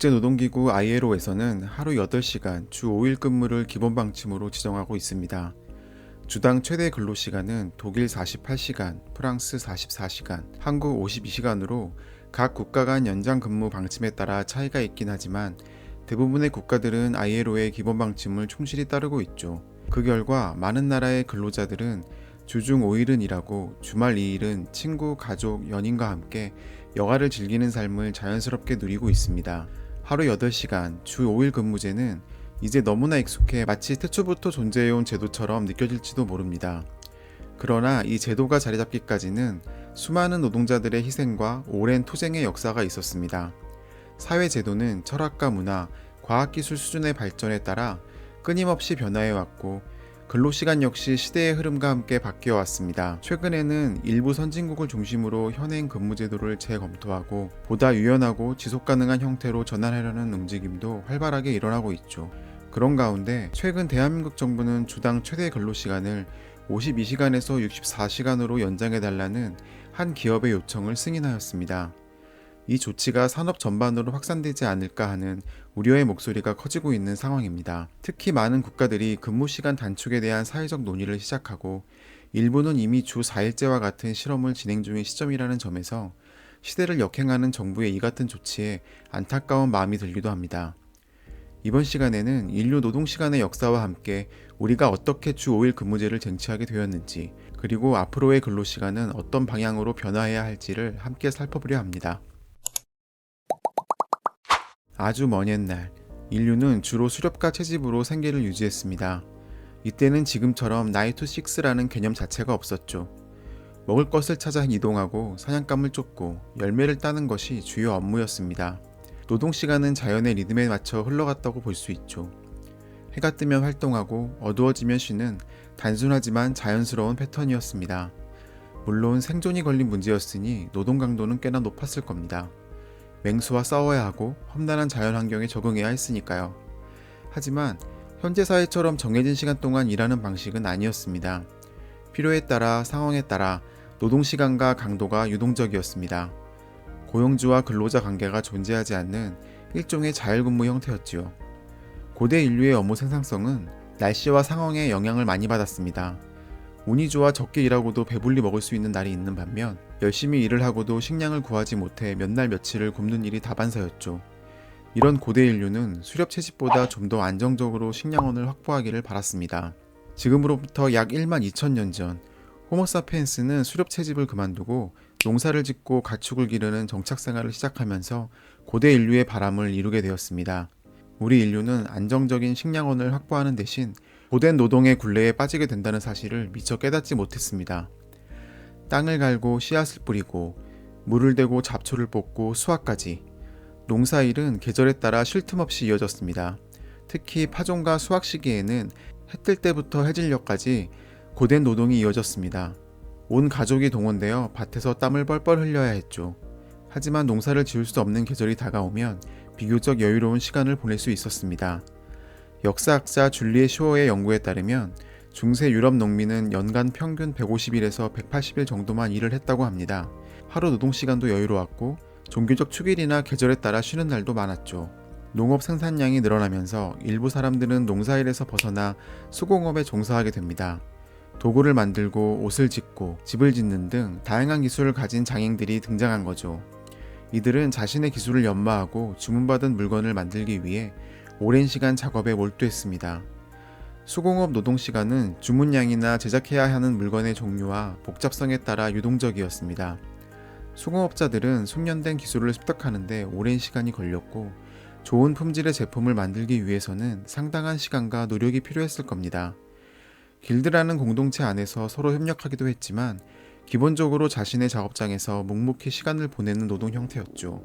국제노동기구 ILO에서는 하루 8시간 주 5일 근무를 기본 방침으로 지정하고 있습니다. 주당 최대 근로시간은 독일 48시간, 프랑스 44시간, 한국 52시간으로 각 국가 간 연장 근무 방침에 따라 차이가 있긴 하지만 대부분의 국가들은 ILO의 기본 방침을 충실히 따르고 있죠. 그 결과 많은 나라의 근로자들은 주중 5일은 일하고 주말 2일은 친구, 가족, 연인과 함께 여가를 즐기는 삶을 자연스럽게 누리고 있습니다. 하루 8시간, 주 5일 근무제는 이제 너무나 익숙해 마치 태초부터 존재해온 제도처럼 느껴질지도 모릅니다. 그러나 이 제도가 자리 잡기까지는 수많은 노동자들의 희생과 오랜 투쟁의 역사가 있었습니다. 사회제도는 철학과 문화, 과학기술 수준의 발전에 따라 끊임없이 변화해왔고 근로시간 역시 시대의 흐름과 함께 바뀌어왔습니다. 최근에는 일부 선진국을 중심으로 현행 근무제도를 재검토하고 보다 유연하고 지속가능한 형태로 전환하려는 움직임도 활발하게 일어나고 있죠. 그런 가운데 최근 대한민국 정부는 주당 최대 근로시간을 52시간에서 64시간으로 연장해달라는 한 기업의 요청을 승인하였습니다. 이 조치가 산업 전반으로 확산되지 않을까 하는 우려의 목소리가 커지고 있는 상황입니다. 특히 많은 국가들이 근무시간 단축에 대한 사회적 논의를 시작하고 일부는 이미 주 4일제와 같은 실험을 진행 중인 시점이라는 점에서 시대를 역행하는 정부의 이 같은 조치에 안타까운 마음이 들기도 합니다. 이번 시간에는 인류 노동시간의 역사와 함께 우리가 어떻게 주 5일 근무제를 쟁취하게 되었는지, 그리고 앞으로의 근로시간은 어떤 방향으로 변화해야 할지를 함께 살펴보려 합니다. 아주 먼 옛날, 인류는 주로 수렵가 채집으로 생계를 유지했습니다. 이때는 지금처럼 9 to 6라는 개념 자체가 없었죠. 먹을 것을 찾아 이동하고 사냥감을 쫓고 열매를 따는 것이 주요 업무였습니다. 노동시간은 자연의 리듬에 맞춰 흘러갔다고 볼 수 있죠. 해가 뜨면 활동하고 어두워지면 쉬는 단순하지만 자연스러운 패턴이었습니다. 물론 생존이 걸린 문제였으니 노동 강도는 꽤나 높았을 겁니다. 맹수와 싸워야 하고 험난한 자연환경에 적응해야 했으니까요. 하지만 현재 사회처럼 정해진 시간 동안 일하는 방식은 아니었습니다. 필요에 따라 상황에 따라 노동시간과 강도가 유동적이었습니다. 고용주와 근로자 관계가 존재하지 않는 일종의 자율근무 형태였지요. 고대 인류의 업무 생산성은 날씨와 상황에 영향을 많이 받았습니다. 운이 좋아 적게 일하고도 배불리 먹을 수 있는 날이 있는 반면 열심히 일을 하고도 식량을 구하지 못해 몇 날 며칠을 굶는 일이 다반사였죠. 이런 고대 인류는 수렵 채집보다 좀 더 안정적으로 식량원을 확보하기를 바랐습니다. 지금으로부터 약 1만 2천 년 전, 호모사피엔스는 수렵 채집을 그만두고 농사를 짓고 가축을 기르는 정착 생활을 시작하면서 고대 인류의 바람을 이루게 되었습니다. 우리 인류는 안정적인 식량원을 확보하는 대신 고된 노동의 굴레에 빠지게 된다는 사실을 미처 깨닫지 못했습니다. 땅을 갈고 씨앗을 뿌리고 물을 대고 잡초를 뽑고 수확까지 농사일은 계절에 따라 쉴 틈 없이 이어졌습니다. 특히 파종과 수확 시기에는 해 뜰 때부터 해질녘까지 고된 노동이 이어졌습니다. 온 가족이 동원되어 밭에서 땀을 뻘뻘 흘려야 했죠. 하지만 농사를 지을 수 없는 계절이 다가오면 비교적 여유로운 시간을 보낼 수 있었습니다. 역사학자 줄리에 쇼어의 연구에 따르면 중세 유럽 농민은 연간 평균 150일에서 180일 정도만 일을 했다고 합니다. 하루 노동시간도 여유로웠고 종교적 축일이나 계절에 따라 쉬는 날도 많았죠. 농업 생산량이 늘어나면서 일부 사람들은 농사일에서 벗어나 수공업에 종사하게 됩니다. 도구를 만들고 옷을 짓고 집을 짓는 등 다양한 기술을 가진 장인들이 등장한 거죠. 이들은 자신의 기술을 연마하고 주문받은 물건을 만들기 위해 오랜 시간 작업에 몰두했습니다. 수공업 노동시간은 주문량이나 제작해야 하는 물건의 종류와 복잡성에 따라 유동적이었습니다. 수공업자들은 숙련된 기술을 습득하는데 오랜 시간이 걸렸고 좋은 품질의 제품을 만들기 위해서는 상당한 시간과 노력이 필요했을 겁니다. 길드라는 공동체 안에서 서로 협력하기도 했지만 기본적으로 자신의 작업장에서 묵묵히 시간을 보내는 노동 형태였죠.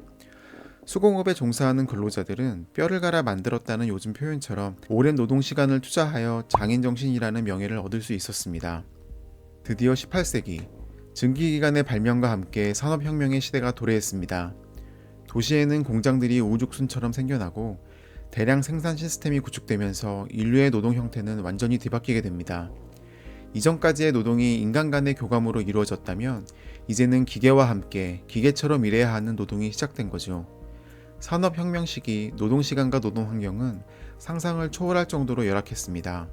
수공업에 종사하는 근로자들은 뼈를 갈아 만들었다는 요즘 표현처럼 오랜 노동시간을 투자하여 장인정신이라는 명예를 얻을 수 있었습니다. 드디어 18세기, 증기기관의 발명과 함께 산업혁명의 시대가 도래했습니다. 도시에는 공장들이 우후죽순처럼 생겨나고 대량 생산 시스템이 구축되면서 인류의 노동 형태는 완전히 뒤바뀌게 됩니다. 이전까지의 노동이 인간 간의 교감으로 이루어졌다면 이제는 기계와 함께 기계처럼 일해야 하는 노동이 시작된 거죠. 산업혁명 시기 노동시간과 노동환경은 상상을 초월할 정도로 열악했습니다.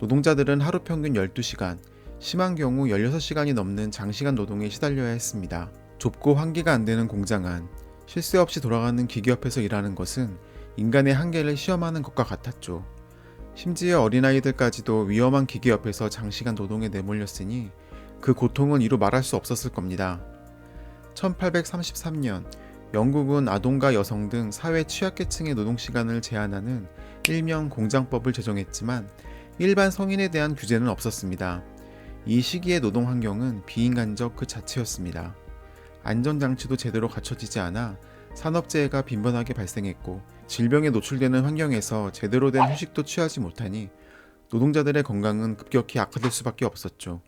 노동자들은 하루 평균 12시간, 심한 경우 16시간이 넘는 장시간 노동에 시달려야 했습니다. 좁고 환기가 안 되는 공장 안, 쉴 새 없이 돌아가는 기계 옆에서 일하는 것은 인간의 한계를 시험하는 것과 같았죠. 심지어 어린아이들까지도 위험한 기계 옆에서 장시간 노동에 내몰렸으니 그 고통은 이루 말할 수 없었을 겁니다. 1833년 영국은 아동과 여성 등 사회 취약계층의 노동시간을 제한하는 일명 공장법을 제정했지만 일반 성인에 대한 규제는 없었습니다. 이 시기의 노동 환경은 비인간적 그 자체였습니다. 안전장치도 제대로 갖춰지지 않아 산업재해가 빈번하게 발생했고 질병에 노출되는 환경에서 제대로 된 휴식도 취하지 못하니 노동자들의 건강은 급격히 악화될 수밖에 없었죠.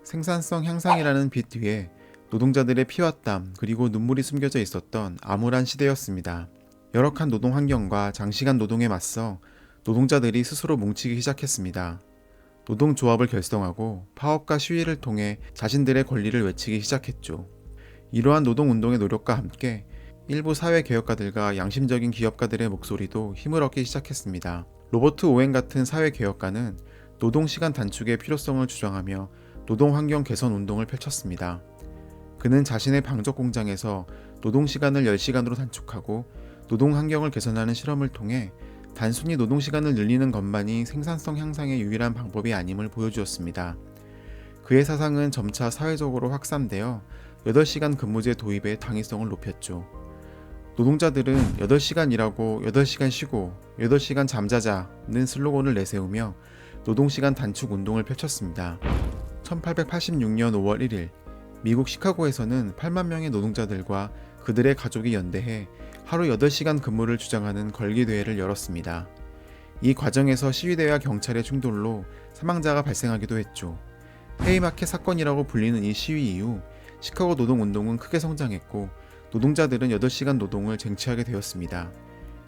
생산성 향상이라는 빛 뒤에 노동자들의 피와 땀 그리고 눈물이 숨겨져 있었던 암울한 시대였습니다. 열악한 노동 환경과 장시간 노동에 맞서 노동자들이 스스로 뭉치기 시작했습니다. 노동조합을 결성하고 파업과 시위를 통해 자신들의 권리를 외치기 시작했죠. 이러한 노동운동의 노력과 함께 일부 사회개혁가들과 양심적인 기업가들의 목소리도 힘을 얻기 시작했습니다. 로버트 오웬 같은 사회개혁가는 노동시간 단축의 필요성을 주장하며 노동환경 개선 운동을 펼쳤습니다. 그는 자신의 방적 공장에서 노동시간을 10시간으로 단축하고 노동환경을 개선하는 실험을 통해 단순히 노동시간을 늘리는 것만이 생산성 향상의 유일한 방법이 아님을 보여주었습니다. 그의 사상은 점차 사회적으로 확산되어 8시간 근무제 도입의 당위성을 높였죠. 노동자들은 8시간 일하고 8시간 쉬고 8시간 잠자자는 슬로건을 내세우며 노동시간 단축 운동을 펼쳤습니다. 1886년 5월 1일 미국 시카고에서는 8만 명의 노동자들과 그들의 가족이 연대해 하루 8시간 근무를 주장하는 걸기대회를 열었습니다. 이 과정에서 시위대와 경찰의 충돌로 사망자가 발생하기도 했죠. 헤이마켓 사건이라고 불리는 이 시위 이후 시카고 노동운동은 크게 성장했고 노동자들은 8시간 노동을 쟁취하게 되었습니다.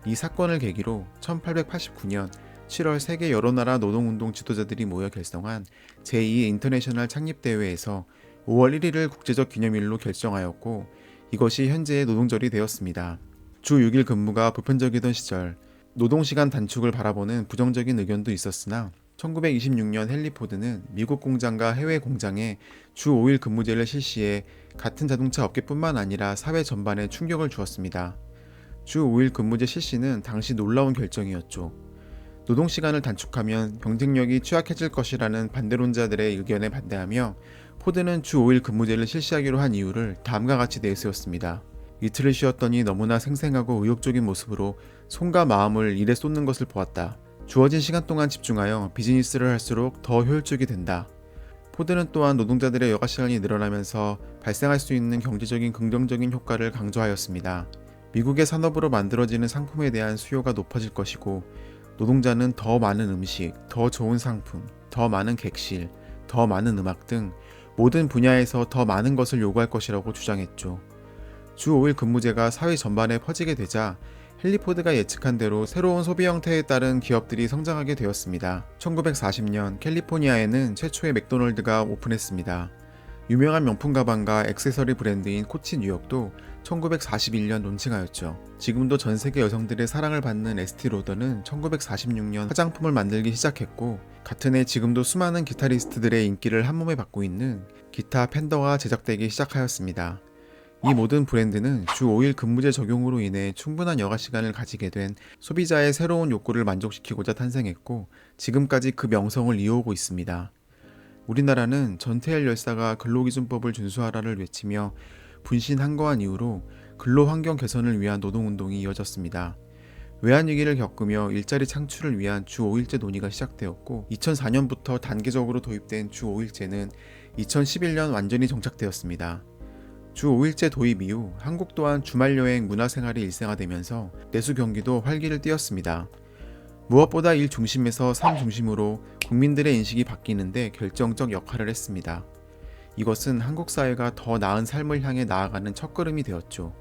이 사건을 계기로 1889년 7월 세계 여러 나라 노동운동 지도자들이 모여 결성한 제2 인터내셔널 창립대회에서 5월 1일을 국제적 기념일로 결정하였고 이것이 현재의 노동절이 되었습니다. 주 6일 근무가 보편적이던 시절 노동시간 단축을 바라보는 부정적인 의견도 있었으나 1926년 헨리 포드는 미국 공장과 해외 공장에 주 5일 근무제를 실시해 같은 자동차 업계뿐만 아니라 사회 전반에 충격을 주었습니다. 주 5일 근무제 실시는 당시 놀라운 결정이었죠. 노동시간을 단축하면 경쟁력이 취약해질 것이라는 반대론자들의 의견에 반대하며 포드는 주 5일 근무제를 실시하기로 한 이유를 다음과 같이 내세웠습니다. 이틀을 쉬었더니 너무나 생생하고 의욕적인 모습으로 손과 마음을 일에 쏟는 것을 보았다. 주어진 시간 동안 집중하여 비즈니스를 할수록 더 효율적이 된다. 포드는 또한 노동자들의 여가 시간이 늘어나면서 발생할 수 있는 경제적인 긍정적인 효과를 강조하였습니다. 미국의 산업으로 만들어지는 상품에 대한 수요가 높아질 것이고 노동자는 더 많은 음식, 더 좋은 상품, 더 많은 객실, 더 많은 음악 등 모든 분야에서 더 많은 것을 요구할 것이라고 주장했죠. 주 5일 근무제가 사회 전반에 퍼지게 되자 헨리 포드가 예측한 대로 새로운 소비 형태에 따른 기업들이 성장하게 되었습니다. 1940년 캘리포니아에는 최초의 맥도널드가 오픈했습니다. 유명한 명품 가방과 액세서리 브랜드인 코치 뉴욕도 1941년 론칭하였죠. 지금도 전 세계 여성들의 사랑을 받는 에스티로더는 1946년 화장품을 만들기 시작했고 같은 해 지금도 수많은 기타리스트들의 인기를 한몸에 받고 있는 기타 펜더가 제작되기 시작하였습니다. 이 모든 브랜드는 주 5일 근무제 적용으로 인해 충분한 여가 시간을 가지게 된 소비자의 새로운 욕구를 만족시키고자 탄생했고 지금까지 그 명성을 이어오고 있습니다. 우리나라는 전태일 열사가 근로기준법을 준수하라를 외치며 분신한거한 이후로 근로환경 개선을 위한 노동운동이 이어졌습니다. 외환위기를 겪으며 일자리 창출을 위한 주 5일제 논의가 시작되었고 2004년부터 단계적으로 도입된 주 5일제는 2011년 완전히 정착되었습니다. 주 5일제 도입 이후 한국 또한 주말여행 문화생활이 일상화되면서 내수 경기도 활기를 띠었습니다. 무엇보다 일 중심에서 삶 중심으로 국민들의 인식이 바뀌는데 결정적 역할을 했습니다. 이것은 한국 사회가 더 나은 삶을 향해 나아가는 첫걸음이 되었죠.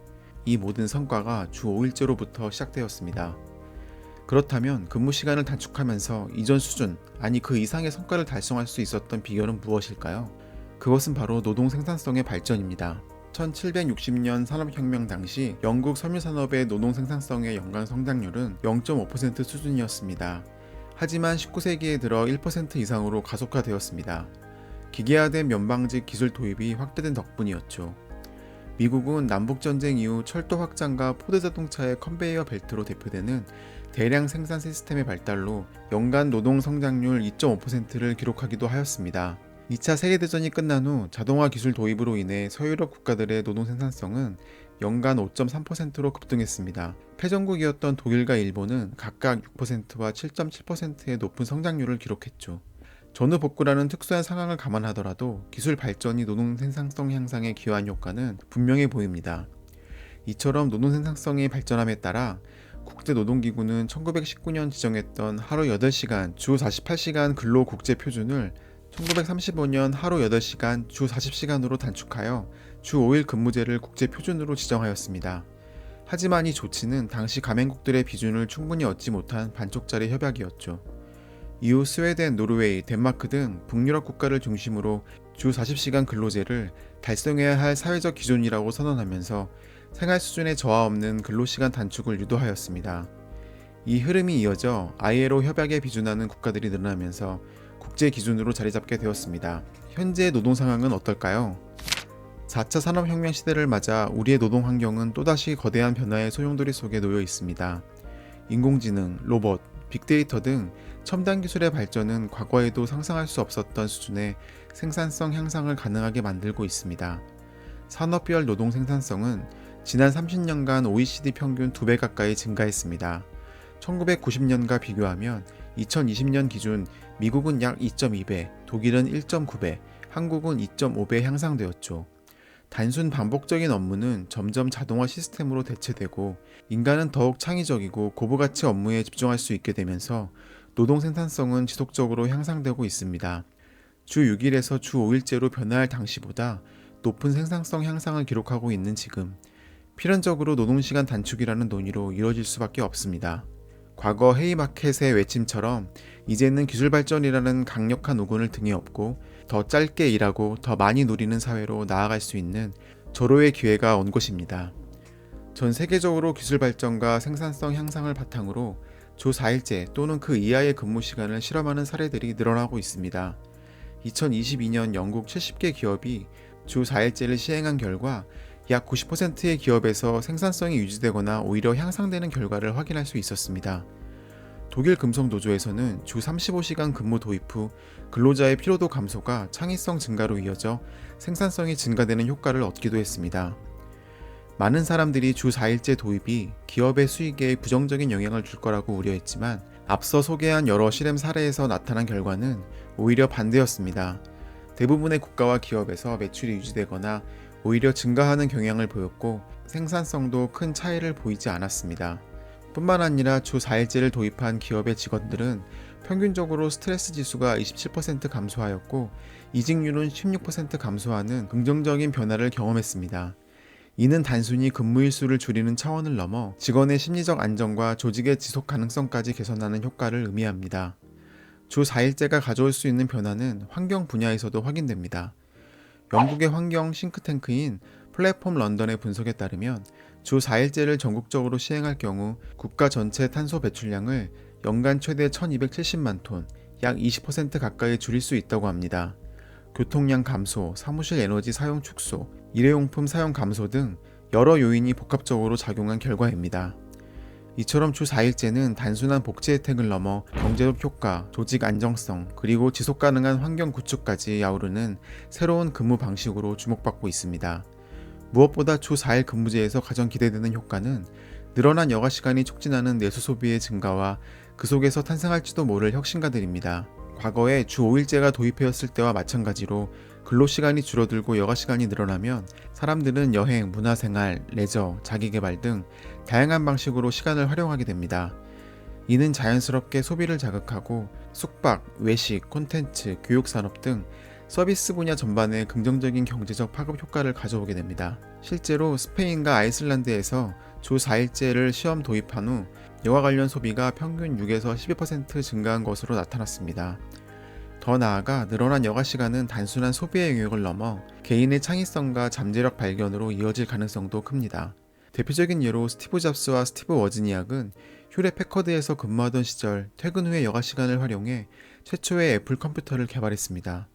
이 모든 성과가 주 5일제로부터 시작되었습니다. 그렇다면 근무 시간을 단축하면서 이전 수준, 아니 그 이상의 성과를 달성할 수 있었던 비결은 무엇일까요? 그것은 바로 노동 생산성의 발전입니다. 1760년 산업혁명 당시 영국 섬유산업의 노동 생산성의 연간 성장률은 0.5% 수준이었습니다. 하지만 19세기에 들어 1% 이상으로 가속화되었습니다. 기계화된 면방직 기술 도입이 확대된 덕분이었죠. 미국은 남북전쟁 이후 철도 확장과 포드자동차의 컨베이어 벨트로 대표되는 대량 생산 시스템의 발달로 연간 노동 성장률 2.5%를 기록하기도 하였습니다. 2차 세계대전이 끝난 후 자동화 기술 도입으로 인해 서유럽 국가들의 노동 생산성은 연간 5.3%로 급등했습니다. 패전국이었던 독일과 일본은 각각 6%와 7.7%의 높은 성장률을 기록했죠. 전후 복구라는 특수한 상황을 감안하더라도 기술 발전이 노동 생산성 향상에 기여한 효과는 분명해 보입니다. 이처럼 노동 생산성이 발전함에 따라 국제노동기구는 1919년 지정했던 하루 8시간 주 48시간 근로 국제 표준을 1935년 하루 8시간 주 40시간으로 단축하여 주 5일 근무제를 국제 표준으로 지정하였습니다. 하지만 이 조치는 당시 가맹국들의 비준을 충분히 얻지 못한 반쪽짜리 협약이었죠. 이후 스웨덴, 노르웨이, 덴마크 등 북유럽 국가를 중심으로 주 40시간 근로제를 달성해야 할 사회적 기준이라고 선언하면서 생활 수준의 저하 없는 근로시간 단축을 유도하였습니다. 이 흐름이 이어져 ILO 협약에 비준하는 국가들이 늘어나면서 국제 기준으로 자리잡게 되었습니다. 현재 노동 상황은 어떨까요? 4차 산업혁명 시대를 맞아 우리의 노동 환경은 또다시 거대한 변화의 소용돌이 속에 놓여 있습니다. 인공지능, 로봇, 빅데이터 등 첨단 기술의 발전은 과거에도 상상할 수 없었던 수준의 생산성 향상을 가능하게 만들고 있습니다. 산업별 노동 생산성은 지난 30년간 OECD 평균 2배 가까이 증가했습니다. 1990년과 비교하면 2020년 기준 미국은 약 2.2배, 독일은 1.9배, 한국은 2.5배 향상되었죠. 단순 반복적인 업무는 점점 자동화 시스템으로 대체되고 인간은 더욱 창의적이고 고부가치 업무에 집중할 수 있게 되면서 노동 생산성은 지속적으로 향상되고 있습니다. 주 6일에서 주 5일제로 변화할 당시보다 높은 생산성 향상을 기록하고 있는 지금, 필연적으로 노동시간 단축이라는 논의로 이뤄질 수밖에 없습니다. 과거 헤이마켓의 외침처럼 이제는 기술 발전이라는 강력한 우군을 등에 업고 더 짧게 일하고 더 많이 누리는 사회로 나아갈 수 있는 절호의 기회가 온 것입니다. 전 세계적으로 기술 발전과 생산성 향상을 바탕으로 주 4일제 또는 그 이하의 근무 시간을 실험하는 사례들이 늘어나고 있습니다. 2022년 영국 70개 기업이 주 4일제를 시행한 결과 약 90%의 기업에서 생산성이 유지되거나 오히려 향상되는 결과를 확인할 수 있었습니다. 독일 금속노조에서는 주 35시간 근무 도입 후 근로자의 피로도 감소가 창의성 증가로 이어져 생산성이 증가되는 효과를 얻기도 했습니다. 많은 사람들이 주 4일제 도입이 기업의 수익에 부정적인 영향을 줄 거라고 우려했지만 앞서 소개한 여러 실험 사례에서 나타난 결과는 오히려 반대였습니다. 대부분의 국가와 기업에서 매출이 유지되거나 오히려 증가하는 경향을 보였고 생산성도 큰 차이를 보이지 않았습니다. 뿐만 아니라 주 4일제를 도입한 기업의 직원들은 평균적으로 스트레스 지수가 27% 감소하였고 이직률은 16% 감소하는 긍정적인 변화를 경험했습니다. 이는 단순히 근무일수를 줄이는 차원을 넘어 직원의 심리적 안정과 조직의 지속 가능성까지 개선하는 효과를 의미합니다. 주 4일제가 가져올 수 있는 변화는 환경 분야에서도 확인됩니다. 영국의 환경 싱크탱크인 플랫폼 런던의 분석에 따르면 주 4일제를 전국적으로 시행할 경우 국가 전체 탄소 배출량을 연간 최대 1270만 톤, 약 20% 가까이 줄일 수 있다고 합니다. 교통량 감소, 사무실 에너지 사용 축소, 일회용품 사용 감소 등 여러 요인이 복합적으로 작용한 결과입니다. 이처럼 주 4일제는 단순한 복지 혜택을 넘어 경제적 효과, 조직 안정성, 그리고 지속 가능한 환경 구축까지 아우르는 새로운 근무 방식으로 주목받고 있습니다. 무엇보다 주 4일 근무제에서 가장 기대되는 효과는 늘어난 여가 시간이 촉진하는 내수 소비의 증가와 그 속에서 탄생할지도 모를 혁신가들입니다. 과거에 주 5일제가 도입되었을 때와 마찬가지로 근로시간이 줄어들고 여가시간이 늘어나면 사람들은 여행, 문화생활, 레저, 자기개발 등 다양한 방식으로 시간을 활용하게 됩니다. 이는 자연스럽게 소비를 자극하고 숙박, 외식, 콘텐츠, 교육산업 등 서비스 분야 전반에 긍정적인 경제적 파급 효과를 가져오게 됩니다. 실제로 스페인과 아이슬란드에서 주 4일제를 시험 도입한 후 여가 관련 소비가 평균 6에서 12% 증가한 것으로 나타났습니다. 더 나아가 늘어난 여가 시간은 단순한 소비의 영역을 넘어 개인의 창의성과 잠재력 발견으로 이어질 가능성도 큽니다. 대표적인 예로 스티브 잡스와 스티브 워즈니악은 휴렛 패커드에서 근무하던 시절 퇴근 후에 여가 시간을 활용해 최초의 애플 컴퓨터를 개발했습니다.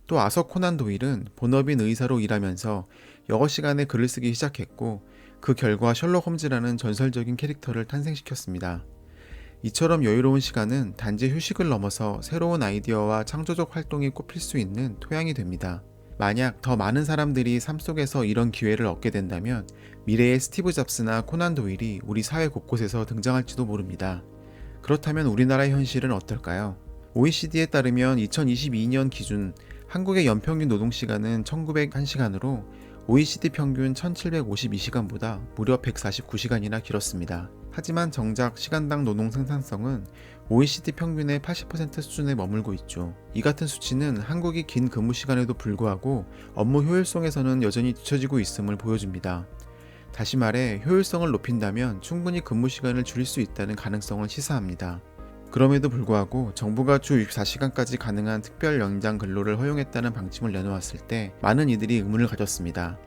또 아서 코난 도일은 본업인 의사로 일하면서 여가 시간에 글을 쓰기 시작했고 그 결과 셜록 홈즈라는 전설적인 캐릭터를 탄생시켰습니다. 이처럼 여유로운 시간은 단지 휴식을 넘어서 새로운 아이디어와 창조적 활동이 꼽힐 수 있는 토양이 됩니다. 만약 더 많은 사람들이 삶 속에서 이런 기회를 얻게 된다면 미래의 스티브 잡스나 코난 도일이 우리 사회 곳곳에서 등장할지도 모릅니다. 그렇다면 우리나라의 현실은 어떨까요? OECD에 따르면 2022년 기준 한국의 연평균 노동시간은 1901시간으로 OECD 평균 1752시간보다 무려 149시간이나 길었습니다. 하지만 정작 시간당 노동 생산성은 OECD 평균의 80% 수준에 머물고 있죠. 이 같은 수치는 한국이 긴 근무 시간에도 불구하고 업무 효율성에서는 여전히 뒤처지고 있음을 보여줍니다. 다시 말해 효율성을 높인다면 충분히 근무 시간을 줄일 수 있다는 가능성을 시사합니다. 그럼에도 불구하고 정부가 주 64시간까지 가능한 특별 연장 근로를 허용했다는 방침을 내놓았을 때 많은 이들이 의문을 가졌습니다.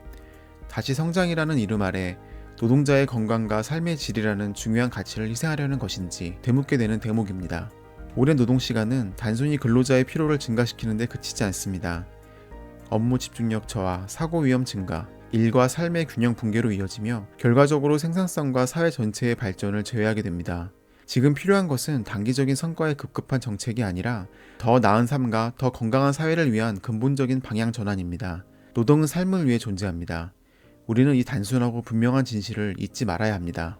다시 성장이라는 이름 아래 노동자의 건강과 삶의 질이라는 중요한 가치를 희생하려는 것인지 되묻게 되는 대목입니다. 오랜 노동시간은 단순히 근로자의 피로를 증가시키는 데 그치지 않습니다. 업무 집중력 저하, 사고 위험 증가, 일과 삶의 균형 붕괴로 이어지며 결과적으로 생산성과 사회 전체의 발전을 제외하게 됩니다. 지금 필요한 것은 단기적인 성과에 급급한 정책이 아니라 더 나은 삶과 더 건강한 사회를 위한 근본적인 방향 전환입니다. 노동은 삶을 위해 존재합니다. 우리는 이 단순하고 분명한 진실을 잊지 말아야 합니다.